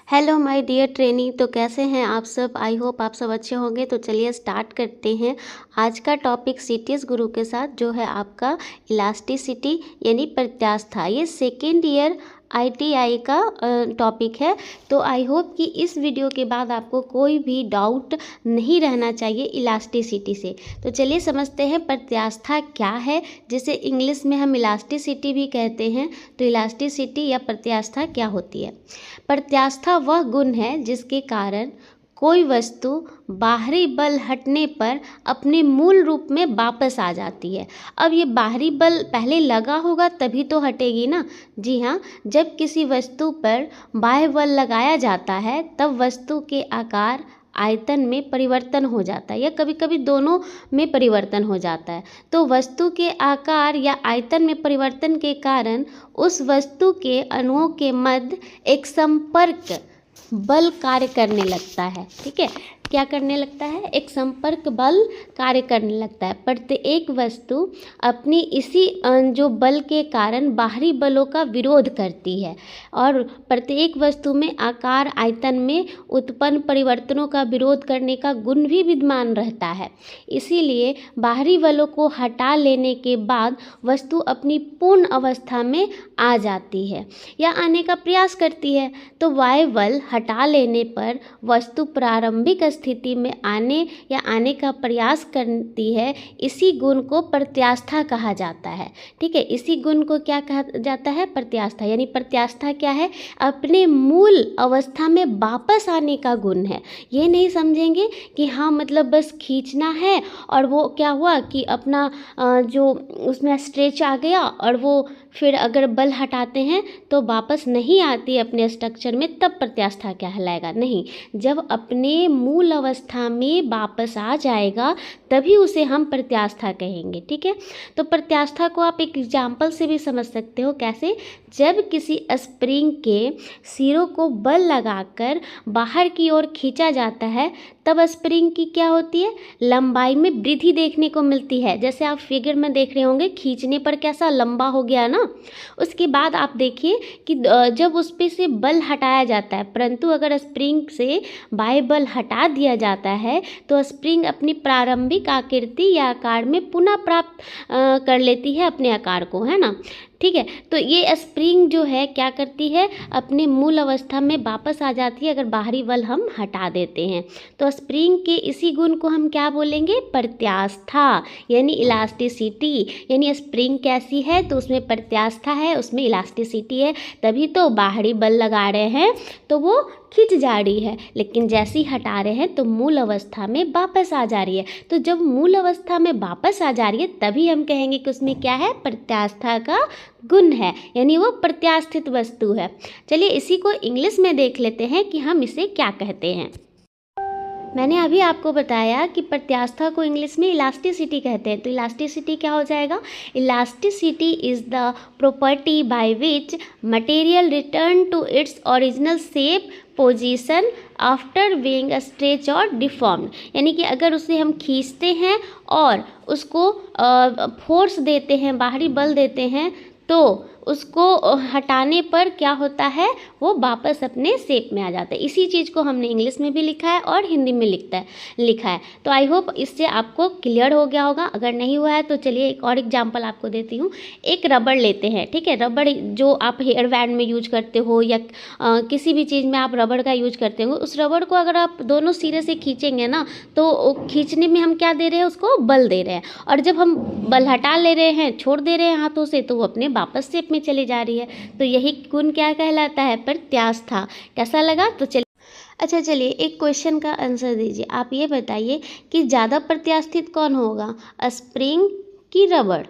Hello my dear trainee. तो कैसे हैं आप सब? आई होप आप सब अच्छे होंगे। तो चलिए स्टार्ट करते हैं आज का टॉपिक सीटीएस गुरु के साथ, जो है आपका इलास्टिसिटी यानी प्रत्यास्था। ये सेकेंड ईयर आईटीआई का टॉपिक है। तो आई होप कि इस वीडियो के बाद आपको कोई भी डाउट नहीं रहना चाहिए इलास्टिसिटी से। तो चलिए समझते हैं प्रत्यास्था क्या है, जिसे इंग्लिश में हम इलास्टिसिटी भी कहते हैं। तो इलास्टिसिटी या प्रत्यास्था क्या होती है? प्रत्यास्था वह गुण है जिसके कारण कोई वस्तु बाहरी बल हटने पर अपने मूल रूप में वापस आ जाती है। अब ये बाहरी बल पहले लगा होगा तभी तो हटेगी ना। जी हाँ, जब किसी वस्तु पर बाह्य बल लगाया जाता है तब वस्तु के आकार आयतन में परिवर्तन हो जाता है, या कभी कभी दोनों में परिवर्तन हो जाता है। तो वस्तु के आकार या आयतन में परिवर्तन के कारण उस वस्तु के अणुओं के मध्य एक संपर्क बल कार्य करने लगता है। ठीक है, क्या करने लगता है? एक संपर्क बल कार्य करने लगता है। प्रत्येक वस्तु अपनी इसी जो बल के कारण बाहरी बलों का विरोध करती है, और प्रत्येक वस्तु में आकार आयतन में उत्पन्न परिवर्तनों का विरोध करने का गुण भी विद्यमान रहता है। इसीलिए बाहरी बलों को हटा लेने के बाद वस्तु अपनी पूर्ण अवस्था में आ जाती है या आने का प्रयास करती है। तो बाह्य बल हटा लेने पर वस्तु प्रारंभिक स्थिति में आने का प्रयास करती है। इसी गुण को प्रत्यास्था कहा जाता है। ठीक है, इसी गुण को क्या कहा जाता है? प्रत्यास्था। यानी प्रत्यास्था क्या है? अपने मूल अवस्था में वापस आने का गुण है। ये नहीं समझेंगे कि हाँ मतलब बस खींचना है और वो क्या हुआ कि अपना जो उसमें स्ट्रेच आ गया और वो फिर अगर बल हटाते हैं तो वापस नहीं आती अपने स्ट्रक्चर में, तब प्रत्यास्था कहलाएगा। नहीं, जब अपने मूल अवस्था में वापस आ जाएगा तभी उसे हम प्रत्यास्था कहेंगे। ठीक है, तो प्रत्यास्था को आप एक एग्जाम्पल से भी समझ सकते हो। कैसे? जब किसी स्प्रिंग के सिरों को बल लगाकर बाहर की ओर खींचा जाता है तब स्प्रिंग की क्या होती है? लंबाई में वृद्धि देखने को मिलती है। जैसे आप फिगर में देख रहे होंगे, खींचने पर कैसा लंबा हो गया ना। उसके बाद आप देखिए कि जब उस पे से बल हटाया जाता है, परंतु अगर स्प्रिंग से बाह्य बल हटा दिया जाता है तो स्प्रिंग अपनी प्रारंभिक आकृति या आकार में पुनः प्राप्त कर लेती है अपने आकार को, है ना। ठीक है, तो ये स्प्रिंग जो है क्या करती है? अपने मूल अवस्था में वापस आ जाती है अगर बाहरी बल हम हटा देते हैं। तो स्प्रिंग के इसी गुण को हम क्या बोलेंगे? प्रत्यास्था यानी इलास्टिसिटी। यानी स्प्रिंग कैसी है? तो उसमें प्रत्यास्था है, उसमें इलास्टिसिटी है। तभी तो बाहरी बल लगा रहे हैं तो वो खिंच जा रही है, लेकिन जैसे ही हटा रहे हैं तो मूल अवस्था में वापस आ जा रही है। तो जब मूल अवस्था में वापस आ जा रही है तभी हम कहेंगे कि उसमें क्या है? प्रत्यास्था का गुण है, यानी वो प्रत्यास्थित वस्तु है। चलिए इसी को इंग्लिश में देख लेते हैं कि हम इसे क्या कहते हैं। मैंने अभी आपको बताया कि प्रत्यास्था को इंग्लिश में इलास्टिसिटी कहते हैं। तो इलास्टिसिटी क्या हो जाएगा? Elasticity is the property by which material return to its original shape position after being stretch और डिफॉर्म्ड। यानी कि अगर उसे हम खींचते हैं और उसको फोर्स देते हैं, बाहरी बल देते हैं, तो उसको हटाने पर क्या होता है? वो वापस अपने शेप में आ जाता है। इसी चीज़ को हमने इंग्लिश में भी लिखा है और हिंदी में लिखा है। तो आई होप इससे आपको क्लियर हो गया होगा। अगर नहीं हुआ है तो चलिए एक और एग्जांपल आपको देती हूँ। एक रबड़ लेते हैं। ठीक है, रबड़ जो आप हेयर बैंड में यूज करते हो या किसी भी चीज़ में आप रबड़ का यूज करते हो, उस रबड़ को अगर आप दोनों सिरे से खींचेंगे ना तो खींचने में हम क्या दे रहे हैं? उसको बल दे रहे हैं। और जब हम बल हटा ले रहे हैं, छोड़ दे रहे हैं हाथों से, तो वो अपने वापस शेप में चली जा रही है। तो यही गुण क्या कहलाता है? प्रत्यास्था। कैसा लगा? तो चलिए अच्छा, चलिए एक क्वेश्चन का आंसर दीजिए। आप ये बताइए कि ज़्यादा प्रत्यास्थित कौन होगा, स्प्रिंग की रबड़?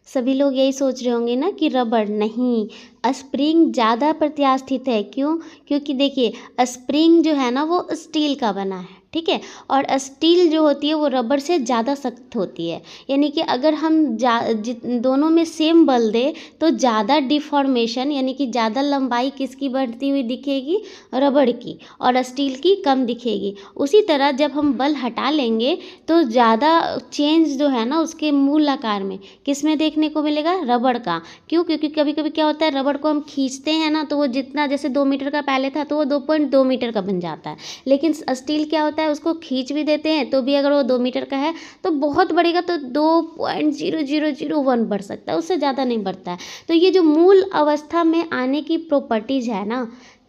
सभी लोग यही सोच रहे होंगे ना कि रबड़। नहीं, स्प्रिंग ज़्यादा प्रत्यास्थित है। क्यों? क्योंकि देखिए स्प्रिंग जो है ना वो स्टील का बना है। ठीक है। और स्टील जो होती है वो रबड़ से ज़्यादा सख्त होती है, यानी कि अगर हम दोनों में सेम बल दे तो ज़्यादा डिफॉर्मेशन यानी कि ज़्यादा लंबाई किसकी बढ़ती हुई दिखेगी, रबड़ की, और स्टील की कम दिखेगी। उसी तरह जब हम बल हटा लेंगे तो ज़्यादा चेंज जो है ना उसके मूल आकार में किस में देखने को मिलेगा, रबड़ का। क्यों? क्योंकि कभी कभी क्या होता है, रबड़ को हम खींचते हैं ना तो वो जितना जैसे 2 मीटर का पहले था तो वो 2.2 मीटर का बन जाता है, लेकिन स्टील क्या होता है, उसको खींच भी देते हैं तो भी अगर वो 2 मीटर का है तो बहुत बढ़ेगा तो 2.0001 बढ़ सकता है, उससे ज़्यादा नहीं बढ़ता है। तो ये जो मूल अवस्था में आने की प्रॉपर्टीज है ना,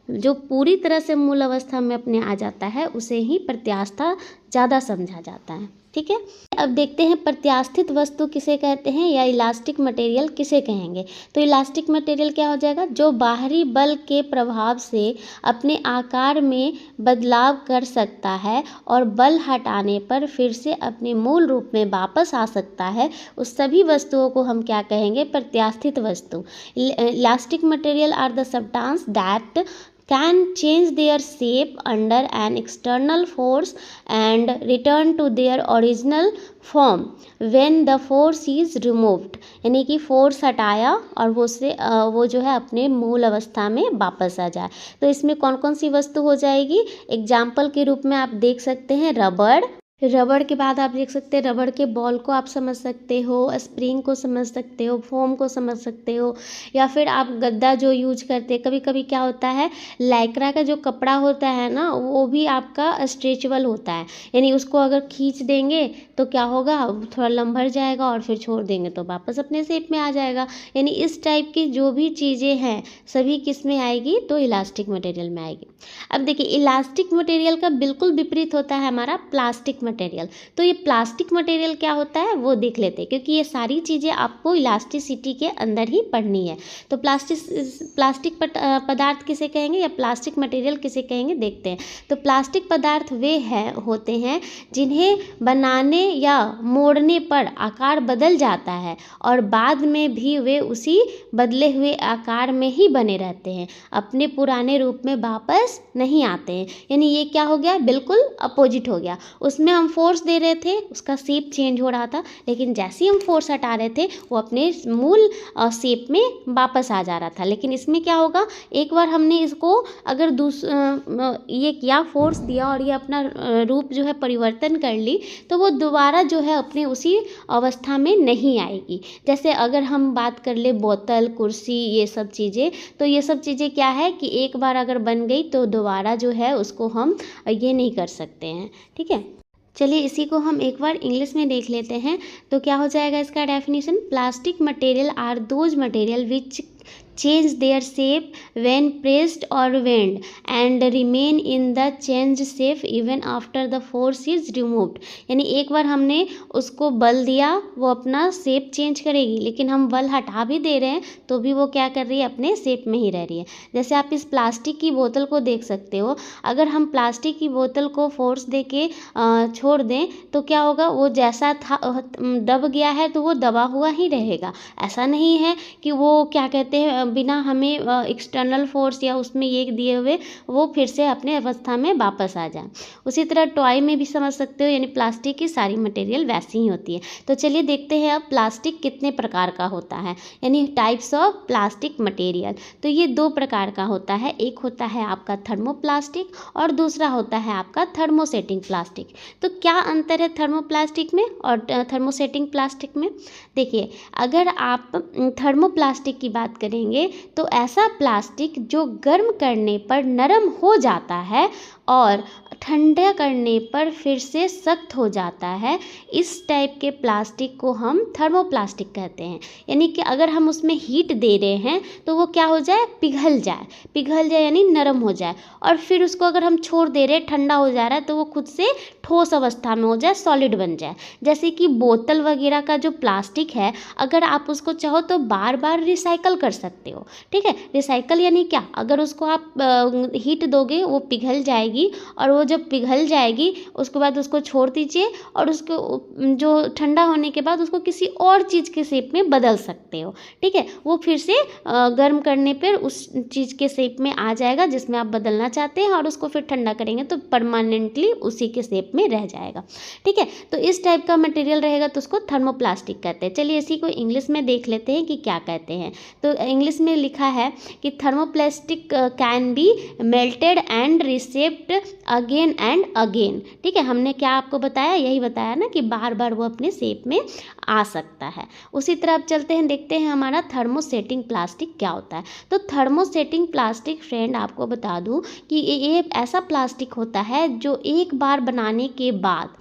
जो पूरी तरह से मूल अवस्था में अपने आ जाता है उसे ही प्रत्यास्था ज़्यादा समझा जाता है, ठीक है। अब देखते हैं प्रत्यास्थित वस्तु किसे कहते हैं या इलास्टिक मटेरियल किसे कहेंगे। तो इलास्टिक मटेरियल क्या हो जाएगा, जो बाहरी बल के प्रभाव से अपने आकार में बदलाव कर सकता है और बल हटाने पर फिर से अपने मूल रूप में वापस आ सकता है, उस सभी वस्तुओं को हम क्या कहेंगे, प्रत्यास्थित वस्तु। Elastic material are the substance that can change their shape under an external force and return to their original form when the force is removed। यानी कि फोर्स हटाया और वो जो है अपने मूल अवस्था में वापस आ जाए। तो इसमें कौन कौन सी वस्तु हो जाएगी, एग्जाम्पल के रूप में आप देख सकते हैं रबड़। रबड़ के बाद आप देख सकते हैं रबड़ के बॉल को आप समझ सकते हो, स्प्रिंग को समझ सकते हो, फोम को समझ सकते हो, या फिर आप गद्दा जो यूज करते हैं। कभी कभी क्या होता है, लाइक्रा का जो कपड़ा होता है ना वो भी आपका स्ट्रेचेबल होता है, यानी उसको अगर खींच देंगे तो क्या होगा, थोड़ा लंबड़ जाएगा और फिर छोड़ देंगे तो वापस अपने शेप में आ जाएगा। यानी इस टाइप की जो भी चीज़ें हैं सभी किस में आएगी, तो इलास्टिक मटेरियल में आएगी। अब देखिए इलास्टिक मटेरियल का बिल्कुल विपरीत होता है हमारा प्लास्टिक मटेरियल। तो ये प्लास्टिक मटेरियल क्या होता है वो देख लेते हैं, क्योंकि ये सारी चीज़ें आपको इलास्टिसिटी के अंदर ही पढ़नी है। तो प्लास्टिक पदार्थ किसे कहेंगे या प्लास्टिक मटेरियल किसे कहेंगे, देखते हैं। तो प्लास्टिक पदार्थ वे होते हैं जिन्हें बनाने या मोड़ने पर आकार बदल जाता है और बाद में भी वे उसी बदले हुए आकार में ही बने रहते हैं, अपने पुराने रूप में वापस नहीं आते हैं। यानी ये क्या हो गया, बिल्कुल अपोजिट हो गया। उसमें हम फोर्स दे रहे थे, उसका शेप चेंज हो रहा था, लेकिन जैसे ही हम फोर्स हटा रहे थे वो अपने मूल शेप में वापस आ जा रहा था। लेकिन इसमें क्या होगा, एक बार हमने इसको अगर ये किया, फोर्स दिया और ये अपना रूप जो है परिवर्तन कर ली, तो वो दोबारा जो है अपने उसी अवस्था में नहीं आएगी। जैसे अगर हम बात कर ले बोतल, कुर्सी, ये सब चीज़ें, तो ये सब चीज़ें क्या है कि एक बार अगर बन गई तो दोबारा जो है उसको हम ये नहीं कर सकते हैं, ठीक है। चलिए इसी को हम एक बार इंग्लिश में देख लेते हैं। तो क्या हो जाएगा इसका definition, plastic material are those material which change their shape when pressed or bent and remain in the changed shape even after the force is removed। यानी एक बार हमने उसको बल दिया वो अपना शेप चेंज करेगी, लेकिन हम बल हटा भी दे रहे हैं तो भी वो क्या कर रही है, अपने शेप में ही रह रही है। जैसे आप इस प्लास्टिक की बोतल को देख सकते हो, अगर हम प्लास्टिक की बोतल को फोर्स दे के छोड़ दें तो क्या होगा, वो जैसा था दब गया है तो वो दबा हुआ ही रहेगा। ऐसा नहीं है कि वो क्या कहते हैं बिना हमें एक्सटर्नल फोर्स या उसमें ये दिए हुए वो फिर से अपने अवस्था में वापस आ जाए। उसी तरह टॉय में भी समझ सकते हो, यानी प्लास्टिक की सारी मटेरियल वैसी ही होती है। तो चलिए देखते हैं अब प्लास्टिक कितने प्रकार का होता है, यानी टाइप्स ऑफ प्लास्टिक मटेरियल। तो ये 2 प्रकार का होता है, एक होता है आपका थर्मोप्लास्टिक और दूसरा होता है आपका थर्मोसेटिंग प्लास्टिक। तो क्या अंतर है थर्मोप्लास्टिक में और थर्मोसेटिंग प्लास्टिक में? देखिए अगर आप थर्मोप्लास्टिक की बात करेंगे तो ऐसा प्लास्टिक जो गर्म करने पर नरम हो जाता है और ठंडा करने पर फिर से सख्त हो जाता है, इस टाइप के प्लास्टिक को हम थर्मोप्लास्टिक कहते हैं। यानी कि अगर हम उसमें हीट दे रहे हैं तो वो क्या हो जाए, पिघल जाए यानी नरम हो जाए, और फिर उसको अगर हम छोड़ दे रहे हैं, ठंडा हो जा रहा है, तो वो खुद से ठोस अवस्था में हो जाए, सॉलिड बन जाए। जैसे कि बोतल वगैरह का जो प्लास्टिक है, अगर आप उसको चाहो तो बार बार रिसाइकल कर सकते हो, ठीक है। रिसाइकल यानी क्या, अगर उसको आप हीट दोगे वो पिघल जाएगी और वो जब पिघल जाएगी उसके बाद उसको छोड़ दीजिए और उसको जो ठंडा होने के बाद उसको किसी और चीज़ के शेप में बदल सकते हो। ठीक है, वो फिर से गर्म करने पर उस चीज़ के शेप में आ जाएगा जिसमें आप बदलना चाहते हैं, और उसको फिर ठंडा करेंगे तो परमानेंटली उसी के शेप में रह जाएगा। ठीक है, तो इस टाइप का मटेरियल रहेगा तो उसको थर्मोप्लास्टिक कहते हैं। चलिए इसी को इंग्लिश में देख लेते हैं कि क्या कहते हैं। तो इंग्लिश में लिखा है कि thermoplastic can be melted and reshaped again and again. ठीक है, हमने क्या आपको बताया, यही बताया ना कि बार बार वो अपने शेप में आ सकता है। उसी तरह अब चलते हैं, देखते हैं हमारा थर्मोसेटिंग प्लास्टिक क्या होता है। तो थर्मोसेटिंग प्लास्टिक फ्रेंड आपको बता दूं कि ये ऐसा प्लास्टिक होता है जो एक बार बनाने के बाद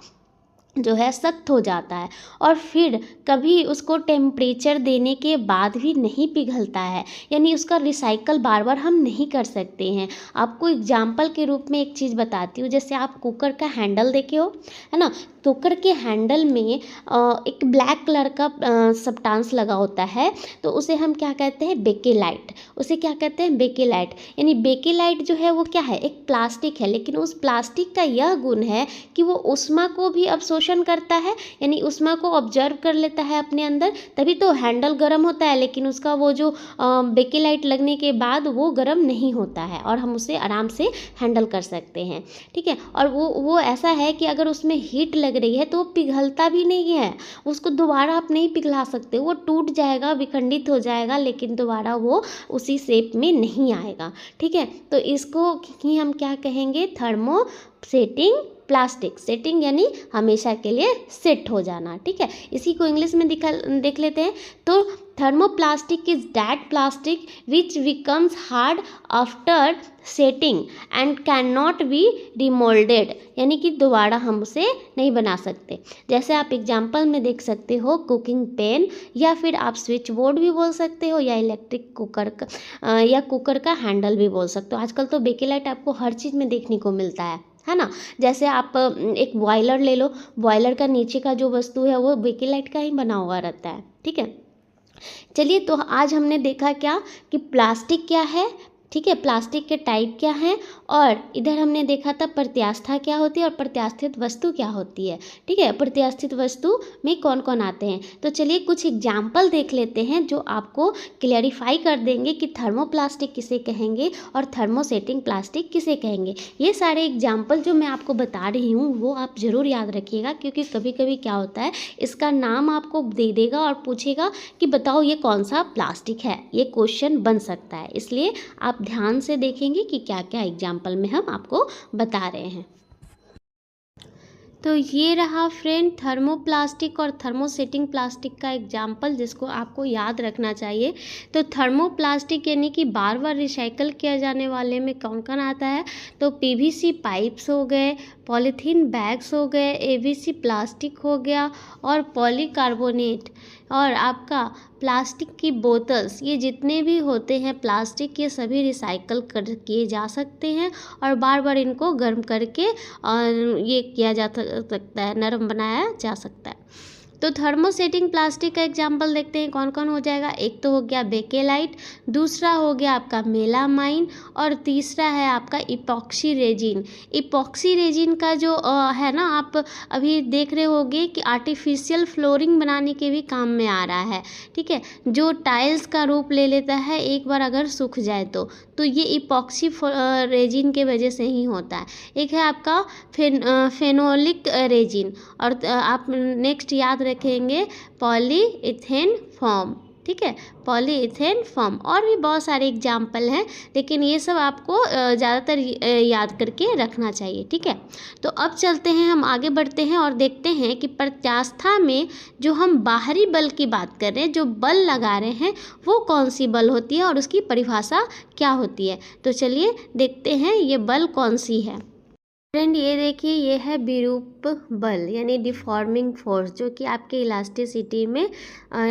जो है सख्त हो जाता है और फिर कभी उसको टेम्परेचर देने के बाद भी नहीं पिघलता है, यानी उसका रिसाइकल बार बार हम नहीं कर सकते हैं। आपको एग्जाम्पल के रूप में एक चीज़ बताती हूँ, जैसे आप कुकर का हैंडल देखे हो, है ना। कुकर के हैंडल में एक ब्लैक कलर का सब्सटेंस लगा होता है, तो उसे हम क्या कहते हैं, बेकेलाइट। उसे क्या कहते हैं, बेकेलाइट। यानी बेकेलाइट जो है वो क्या है, एक प्लास्टिक है, लेकिन उस प्लास्टिक का यह गुण है कि वो ऊष्मा को भी अवशोषण करता है, यानी ऊष्मा को ऑब्जर्व कर लेता है अपने अंदर, तभी तो हैंडल गर्म होता है, लेकिन उसका वो जो बेकेलाइट लगने के बाद वो गर्म नहीं होता है और हम उसे आराम से हैंडल कर सकते हैं। ठीक है, और वो ऐसा है कि अगर उसमें हीट लग रही है तो वो पिघलता भी नहीं है, उसको दोबारा आप नहीं पिघला सकते, वो टूट जाएगा, विखंडित हो जाएगा, लेकिन दोबारा वो उसी शेप में नहीं आएगा। ठीक है, तो इसको ही हम क्या कहेंगे, थर्मोसेटिंग प्लास्टिक। सेटिंग यानी हमेशा के लिए सेट हो जाना। ठीक है, इसी को इंग्लिश में देख लेते हैं। तो thermoplastic is that plastic which becomes hard after setting and can not be remoulded, यानी कि दोबारा हम उसे नहीं बना सकते। जैसे आप एग्जाम्पल में देख सकते हो कुकिंग पैन, या फिर आप स्विच बोर्ड भी बोल सकते हो, या इलेक्ट्रिक कुकर का या कुकर का हैंडल भी बोल सकते हो। आजकल तो बेकेलाइट आपको हर चीज़ में देखने को मिलता है ना। जैसे आप एक बॉयलर ले लो, बॉयलर का नीचे का जो वस्तु है वो बेकेलाइट का ही बना हुआ रहता है। ठीक है, चलिए तो आज हमने देखा क्या कि प्लास्टिक क्या है, ठीक है, प्लास्टिक के टाइप क्या हैं, और इधर हमने देखा था प्रत्यास्था क्या होती है और प्रत्यास्थित वस्तु क्या होती है। ठीक है, प्रत्यास्थित वस्तु में कौन कौन आते हैं। तो चलिए कुछ एग्जाम्पल देख लेते हैं जो आपको क्लैरिफाई कर देंगे कि थर्मोप्लास्टिक किसे कहेंगे और थर्मोसेटिंग प्लास्टिक किसे कहेंगे। ये सारे एग्जाम्पल जो मैं आपको बता रही हूँ वो आप ज़रूर याद रखिएगा, क्योंकि कभी कभी क्या होता है, इसका नाम आपको दे देगा और पूछेगा कि बताओ ये कौन सा प्लास्टिक है, ये क्वेश्चन बन सकता है। इसलिए आप ध्यान से देखेंगे कि क्या क्या एग्जाम्पल में हम आपको बता रहे हैं। तो ये रहा फ्रेंड थर्मोप्लास्टिक और थर्मोसेटिंग प्लास्टिक का एग्जाम्पल, जिसको आपको याद रखना चाहिए। तो थर्मोप्लास्टिक यानी कि बार बार रिसाइकल किया जाने वाले में कौन कौन आता है, तो पीवीसी पाइप्स हो गए, पॉलीथीन बैग्स हो गए, एबीसी प्लास्टिक हो गया, और पॉलीकार्बोनेट, और आपका प्लास्टिक की बोतल्स, ये जितने भी होते हैं प्लास्टिक, ये सभी रिसाइकल कर किए जा सकते हैं और बार बार इनको गर्म करके और ये किया जा सकता है, नरम बनाया जा सकता है। तो थर्मोसेटिंग प्लास्टिक का एग्जाम्पल देखते हैं कौन कौन हो जाएगा। एक तो हो गया बेकेलाइट, दूसरा हो गया आपका मेलामाइन, और तीसरा है आपका इपॉक्सी रेजिन। इपॉक्सी रेजिन का जो है ना, आप अभी देख रहे होंगे कि आर्टिफिशियल फ्लोरिंग बनाने के भी काम में आ रहा है। ठीक है, जो टाइल्स का रूप ले लेता है एक बार अगर सूख जाए तो ये इपॉक्सी रेजिन के वजह से ही होता है। एक है आपका फेनोलिक रेजिन, और आप नेक्स्ट याद रखेंगे पॉलीइथेन फोम। ठीक है, पॉलीइथेन फोम, और भी बहुत सारे एग्जाम्पल हैं, लेकिन ये सब आपको ज़्यादातर याद करके रखना चाहिए। ठीक है, तो अब चलते हैं, हम आगे बढ़ते हैं और देखते हैं कि प्रत्यास्था में जो हम बाहरी बल की बात कर रहे हैं, जो बल लगा रहे हैं, वो कौन सी बल होती है और उसकी परिभाषा क्या होती है। तो चलिए देखते हैं ये बल कौन सी है। फ्रेंड ये देखिए, ये है विरूप बल यानी डिफॉर्मिंग फोर्स, जो कि आपके इलास्टिसिटी में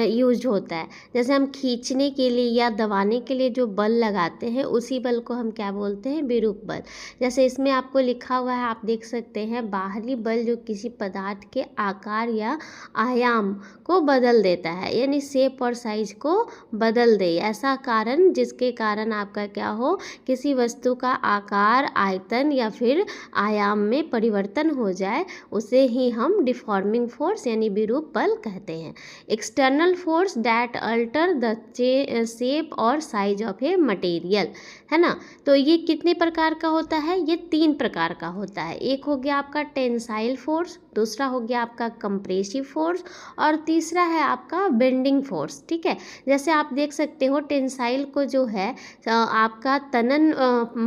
यूज होता है। जैसे हम खींचने के लिए या दबाने के लिए जो बल लगाते हैं, उसी बल को हम क्या बोलते हैं, विरूप बल। जैसे इसमें आपको लिखा हुआ है, आप देख सकते हैं, बाहरी बल जो किसी पदार्थ के आकार या आयाम को बदल देता है, यानी शेप और साइज को बदल दे, ऐसा कारण जिसके कारण आपका क्या हो, किसी वस्तु का आकार, आयतन या फिर आयाम में परिवर्तन हो जाए उसे ही हम डिफॉर्मिंग फोर्स यानी विरूप बल कहते हैं। External force that alter the shape और साइज ऑफ ए मटेरियल, है ना। तो ये कितने प्रकार का होता है, ये 3 प्रकार का होता है। एक हो गया आपका टेंसाइल फोर्स, दूसरा हो गया आपका कंप्रेसिव फोर्स और तीसरा है आपका बेंडिंग फोर्स। ठीक है, जैसे आप देख सकते हो टेंसाइल को जो है आपका तनन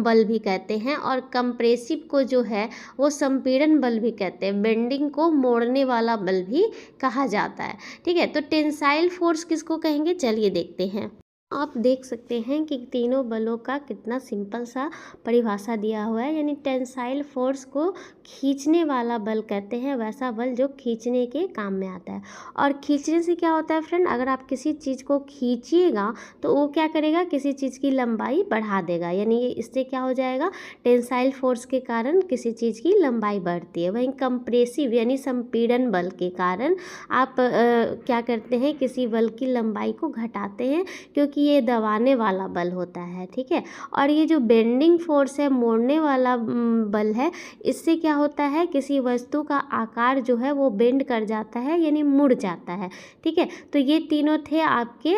बल भी कहते हैं और कंप्रेसिव को जो है वो संपीड़न बल भी कहते हैं, बेंडिंग को मोड़ने वाला बल भी कहा जाता है। ठीक है, तो टेंसाइल फोर्स किसको कहेंगे, चलिए देखते हैं। आप देख सकते हैं कि तीनों बलों का कितना सिंपल सा परिभाषा दिया हुआ है, यानी टेंसाइल फोर्स को खींचने वाला बल कहते हैं, वैसा बल जो खींचने के काम में आता है। और खींचने से क्या होता है फ्रेंड, अगर आप किसी चीज़ को खींचिएगा तो वो क्या करेगा, किसी चीज़ की लंबाई बढ़ा देगा, यानी इससे क्या हो जाएगा, टेंसाइल फोर्स के कारण किसी चीज़ की लंबाई बढ़ती है। वहीं कंप्रेसिव यानी संपीड़न बल के कारण आप क्या करते हैं, किसी बल की लंबाई को घटाते हैं, क्योंकि ये दबाने वाला बल होता है। ठीक है, और ये जो बेंडिंग फोर्स है, मोड़ने वाला बल है, इससे क्या होता है, किसी वस्तु का आकार जो है वो बेंड कर जाता है यानी मुड़ जाता है। ठीक है, तो ये तीनों थे आपके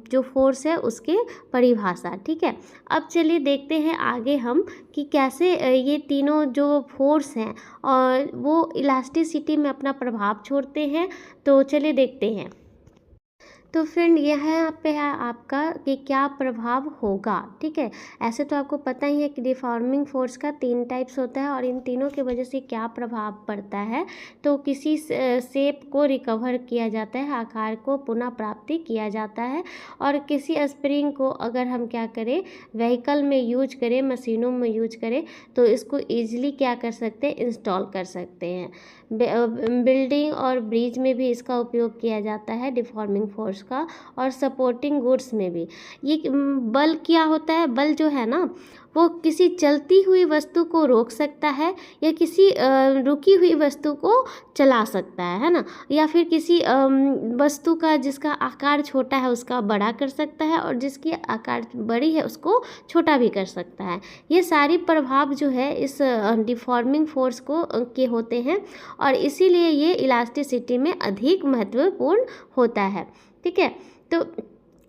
जो फोर्स है उसके परिभाषा। ठीक है, अब चलिए देखते हैं आगे हम कि कैसे ये तीनों जो फोर्स हैं और वो इलास्टिसिटी में अपना प्रभाव छोड़ते हैं। तो चलिए देखते हैं। तो फ्रेंड यह यहाँ पे है आपका कि क्या प्रभाव होगा। ठीक है, ऐसे तो आपको पता ही है कि डिफॉर्मिंग फोर्स का 3 टाइप्स होता है और इन तीनों की वजह से क्या प्रभाव पड़ता है। तो किसी शेप को रिकवर किया जाता है, आकार को पुनः प्राप्ति किया जाता है, और किसी स्प्रिंग को अगर हम क्या करें, व्हीकल में यूज करें, मशीनों में यूज करें, तो इसको ईजिली क्या कर सकते हैं, इंस्टॉल कर सकते हैं। बिल्डिंग और ब्रिज में भी इसका उपयोग किया जाता है डिफॉर्मिंग फोर्स का, और सपोर्टिंग गुड्स में भी। ये बल क्या होता है, बल जो है ना वो किसी चलती हुई वस्तु को रोक सकता है या किसी रुकी हुई वस्तु को चला सकता है ना, या फिर किसी वस्तु का जिसका आकार छोटा है उसका बड़ा कर सकता है और जिसकी आकार बड़ी है उसको छोटा भी कर सकता है। ये सारी प्रभाव जो है इस डिफॉर्मिंग फोर्स को के होते हैं और इसीलिए ये इलास्टिसिटी में अधिक महत्वपूर्ण होता है। ठीक है, तो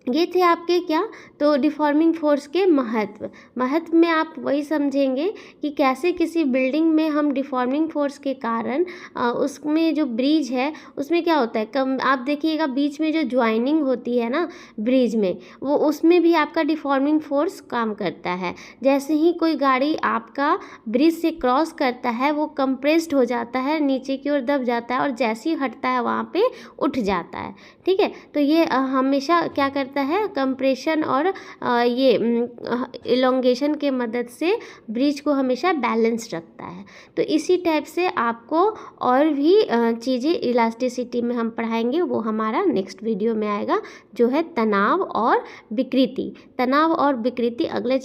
ये थे आपके क्या, तो डिफॉर्मिंग फोर्स के महत्व में आप वही समझेंगे कि कैसे किसी बिल्डिंग में हम डिफॉर्मिंग फोर्स के कारण उसमें जो ब्रिज है उसमें क्या होता है, आप देखिएगा बीच में जो ज्वाइनिंग होती है ना ब्रिज में, वो उसमें भी आपका डिफॉर्मिंग फोर्स काम करता है। जैसे ही कोई गाड़ी आपका ब्रिज से क्रॉस करता है वो कंप्रेस्ड हो जाता है, नीचे की ओर दब जाता है और जैसे ही हटता है वहाँ पे उठ जाता है। ठीक है, तो ये हमेशा क्या करता है, कंप्रेशन और ये इलोंगेशन के मदद से ब्रिज को हमेशा बैलेंस रखता है। तो इसी टाइप से आपको और भी चीज़ें इलास्टिसिटी में हम पढ़ाएंगे, वो हमारा नेक्स्ट वीडियो में आएगा, जो है तनाव और विकृति। तनाव और विकृति अगले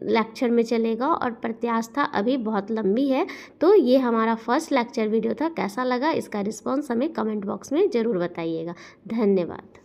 लेक्चर में चलेगा और प्रत्यास्था अभी बहुत लंबी है। तो ये हमारा फर्स्ट लेक्चर वीडियो था, कैसा लगा इसका रिस्पॉन्स हमें कमेंट बॉक्स में ज़रूर बताइएगा। धन्यवाद।